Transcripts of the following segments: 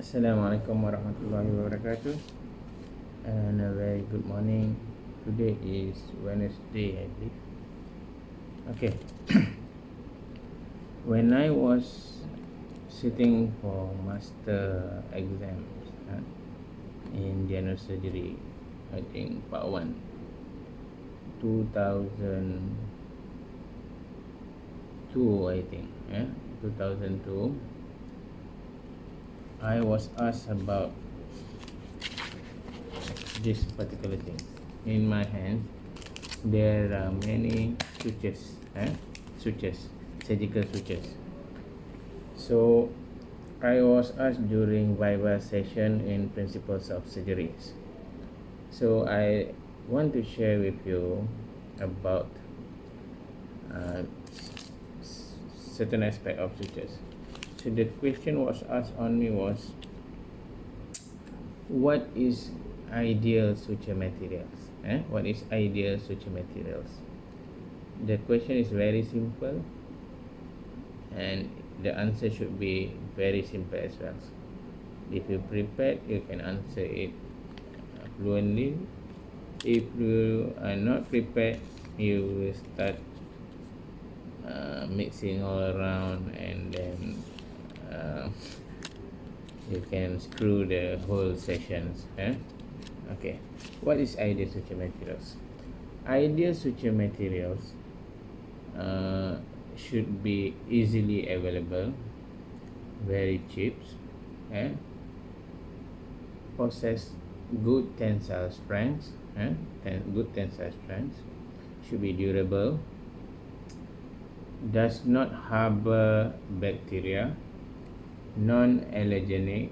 Assalamualaikum warahmatullahi wabarakatuh, and a very good morning. Today is Wednesday, I believe. Okay. When I was sitting for master exams in general surgery, I think part 1, 2002, I think, 2002, I was asked about this particular thing. In my hand, there are many sutures, surgical sutures. So I was asked during Viva session in Principles of Surgeries. So I want to share with you about certain aspect of sutures. So the question was asked on me was, what is ideal suture materials? What is ideal suture materials? The question is very simple, and the answer should be very simple as well. If you prepared, you can answer it fluently. If you are not prepared, you will start mixing all around, and then you can screw the whole sessions. Okay, what is ideal suture materials? Ideal suture materials should be easily available, very cheap, possess good tensile strength, good tensile strength, should be durable, does not harbor bacteria, non-allergenic,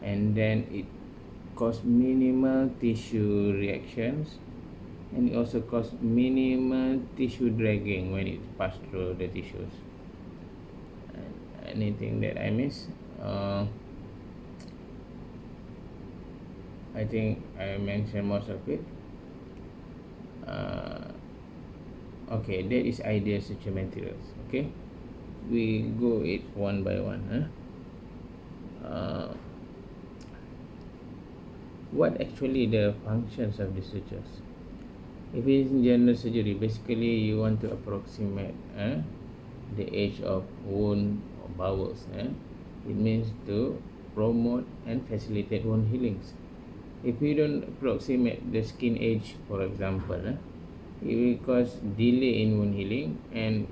and then it cause minimal tissue reactions, and it also cause minimal tissue dragging when it pass through the tissues. Anything that I miss? I think I mentioned most of it. Okay, that is ideal suture materials. Okay, we go it one by one. What actually the functions of the sutures? If it is in general surgery, basically you want to approximate the age of wound or bowels. It means to promote and facilitate wound healings. If you don't approximate the skin age, for example, it will cause delay in wound healing, and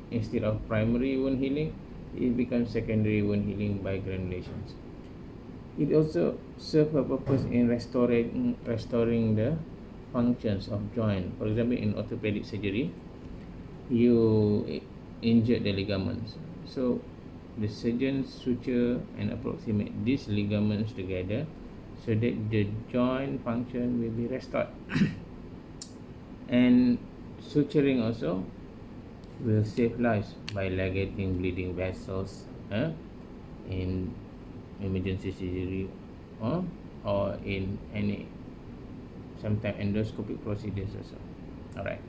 instead of primary wound healing, it becomes secondary wound healing by granulations. It also serves a purpose in restoring the functions of joint. For example, in orthopedic surgery, you injured the ligaments, so the surgeons suture and approximate these ligaments together so that the joint function will be restored. And suturing also will save lives by ligating bleeding vessels in emergency surgery or in any sometimes endoscopic procedures also. Alright,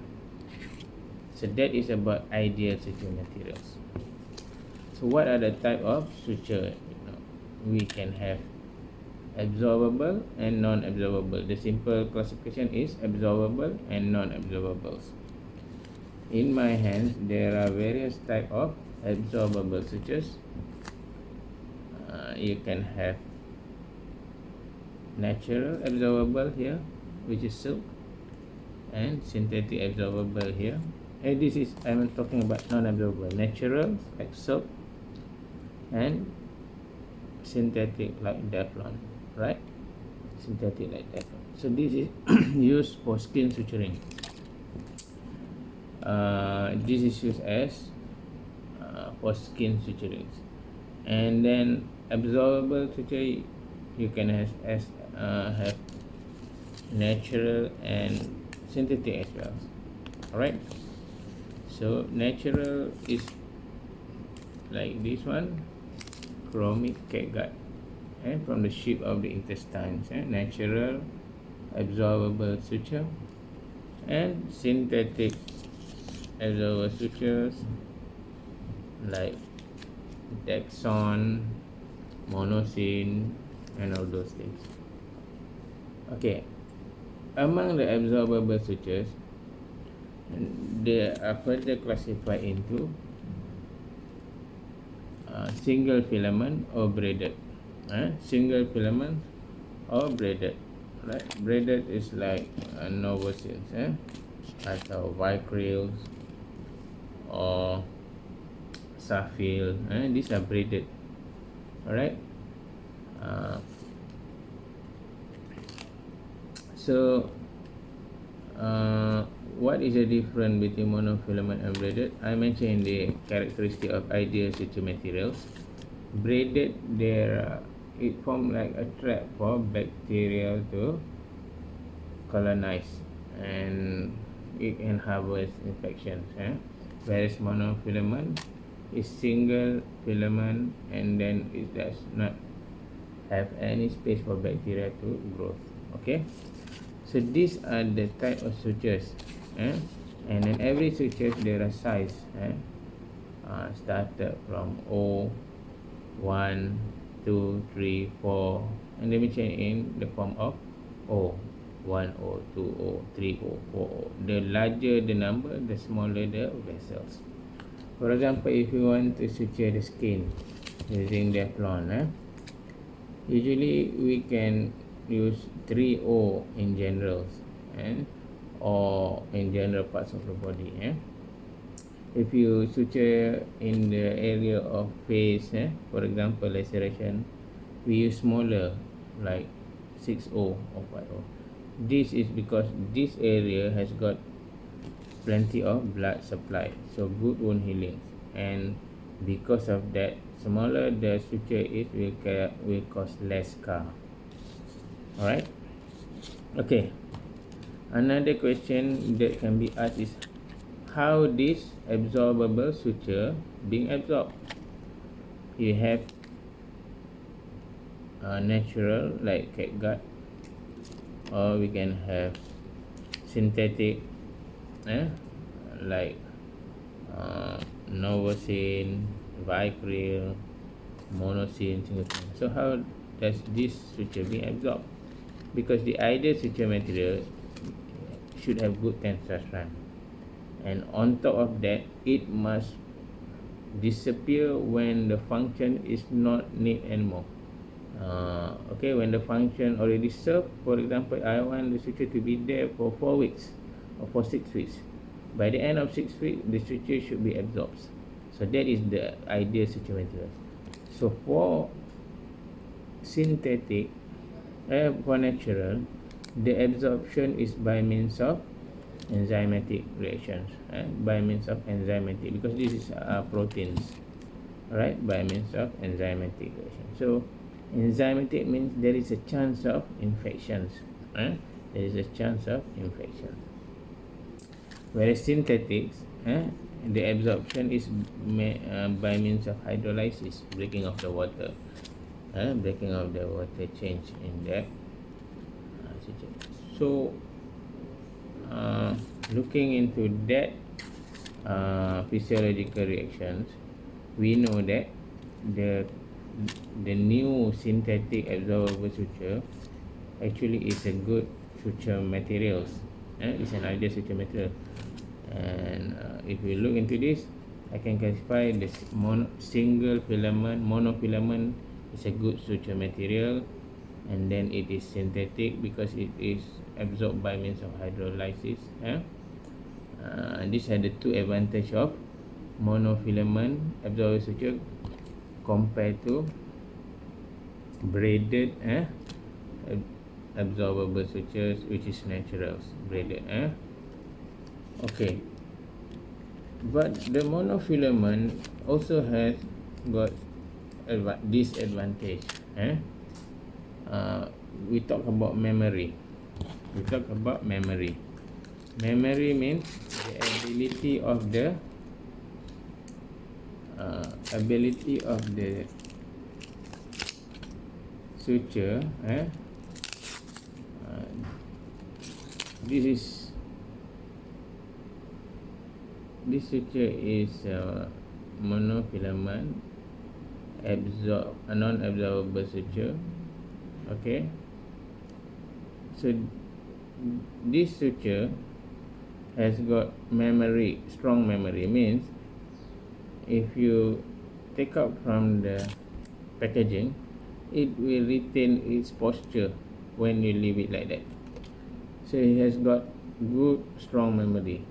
so that is about ideal suture materials. So what are the type of suture? We can have absorbable and non-absorbable. The simple classification is absorbable and non-absorbables. In my hands, there are various type of absorbable sutures. You can have natural absorbable here, which is silk, and synthetic absorbable here. And this is, I'm talking about non-absorbable. Natural like silk, and synthetic like Teflon, right? Synthetic like Teflon. So this is used for skin suturing. This is used as for skin suturing. And then absorbable suture, you can have natural and synthetic as well. Alright, so natural is like this one, chromic catgut, from the shape of the intestines. Natural absorbable suture, and synthetic absorbable sutures like Dexon, monosyl, and all those things. Okay, among the absorbable sutures, they are further classified into single filament or braided. Single filament or braided, right? Braided is like novosins, atau vicryls or safil. These are braided. Alright. So what is the difference between monofilament and braided? I mentioned the characteristic of ideal suture materials. Braided, it forms like a trap for bacteria to colonize, and it can harbor infections. Whereas monofilament is single filament, and then it does not have any space for bacteria to grow. Okay, so these are the type of sutures, and in every suture there are size, started from O, 1, 2, 3, 4, and let me change in the form of O. 1O, 2O, 3O, 4O. The larger the number, the smaller the vessels. For example, if you want to suture the skin using Teflon, usually we can use 3O in general, or in general parts of the body. If you suture in the area of face, for example laceration, we use smaller like 6O or 5O. This is because this area has got plenty of blood supply, so good wound healing, and because of that, smaller the suture is, will cause less scar. Alright. Okay, another question that can be asked is how this absorbable suture being absorbed. You have natural like catgut, or we can have synthetic, like novosin, vicryl, monosin. So how does this suture be absorbed? Because the ideal suture material should have good tensile strength, and on top of that, it must disappear when the function is not need anymore. Okay, when the function already served, for example, I want the suture to be there for 4 weeks or for 6 weeks. By the end of 6 weeks, the suture should be absorbed. So that is the ideal suture material. So for synthetic, for natural, the absorption is by means of enzymatic reactions, by means of enzymatic, because this is proteins, right? By means of enzymatic reaction. So enzymatic means there is a chance of infections, there is a chance of infections. Whereas synthetics, the absorption is by means of hydrolysis, breaking of the water, breaking of the water change in that. So looking into that physiological reactions, we know that the new synthetic absorbable suture actually is a good suture materials. It's an ideal suture material, and if we look into this, I can classify the single filament, monofilament is a good suture material, and then it is synthetic because it is absorbed by means of hydrolysis. These are the two advantages of monofilament absorbable suture compared to braided absorbable sutures, which is naturals, braided. Okay, but the monofilament also has got disadvantage. We talk about memory. Memory means the ability of the suture. This suture is monofilament, a non-absorbable suture. Okay, so this suture has got memory, strong memory. Means if you take out from the packaging, it will retain its posture when you leave it like that. So it has got good strong memory.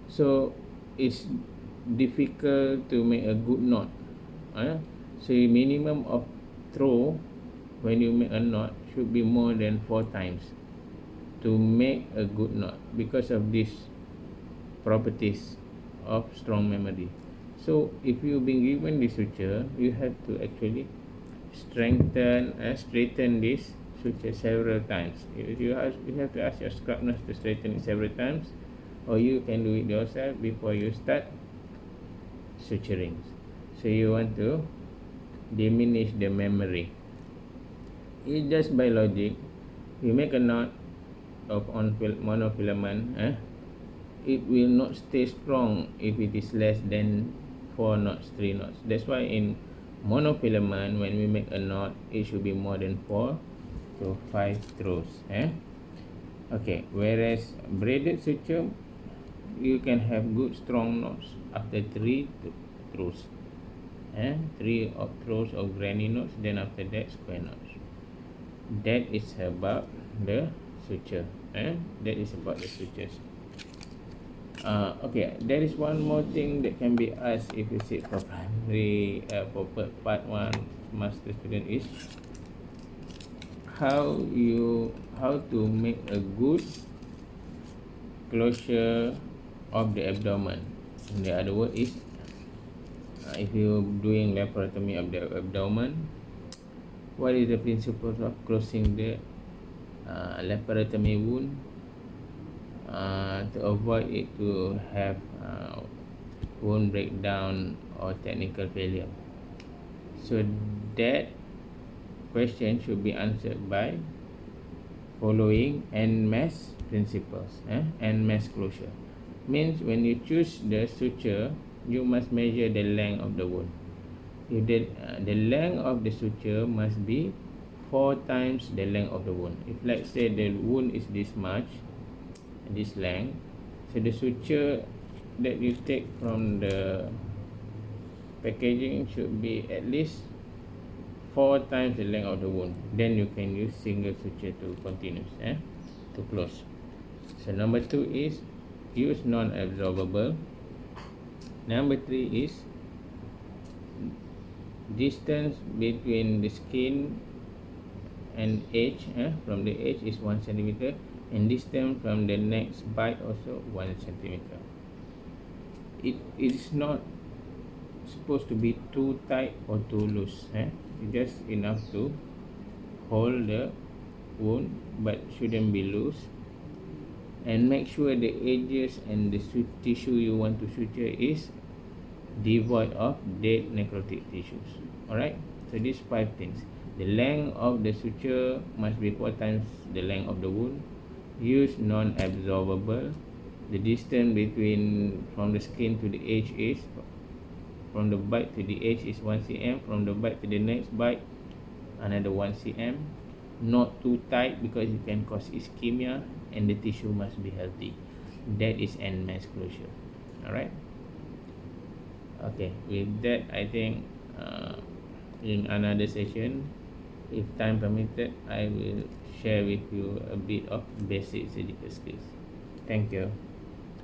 So it's difficult to make a good knot. So minimum of throw when you make a knot should be more than 4 times to make a good knot, because of these properties of strong memory. So if you've been given this suture, you have to actually straighten this suture several times. You have to ask your scrub nurse to straighten it several times, or you can do it yourself before you start suturing. So you want to diminish the memory. It's just by logic. You make a knot of monofilament, it will not stay strong if it is less than 4 knots, 3 knots. That's why in monofilament, when we make a knot, it should be more than 4 to 5 throws. Okay, whereas braided suture, you can have good strong knots after 3 throws. 3 throws of granny knots, then after that square knots. That is about the suture. That is about the sutures. Okay, there is one more thing that can be asked if you sit for primary for part 1 master student is how to make a good closure of the abdomen. In the other word is if you're doing laparotomy of the abdomen, what is the principles of closing the laparotomy wound to avoid it to have wound breakdown or technical failure? So that question should be answered by following NMAS principles. NMAS closure means when you choose the suture, you must measure the length of the wound. If the length of the suture must be 4 times the length of the wound. If let's say the wound is this much, this length, so the suture that you take from the packaging should be at least 4 times the length of the wound. Then you can use single suture to continue to close. So number 2 is use non-absorbable. Number 3 is distance between the skin and edge, from the edge is 1 centimeter, and distance from the next bite also 1 centimeter. It is not supposed to be too tight or too loose. Just enough to hold the wound, but shouldn't be loose. And make sure the edges and the tissue you want to suture is devoid of dead necrotic tissues. Alright, so these 5 things. The length of the suture must be 4 times the length of the wound. Use non-absorbable. The distance between from the skin to the edge is, from the bite to the edge is 1 cm. From the bite to the next bite, another 1 cm. Not too tight because it can cause ischemia, and the tissue must be healthy. That is NMAS closure. Alright. Okay, with that, I think in another session, if time permitted, I will share with you a bit of basic surgical skills. Thank you.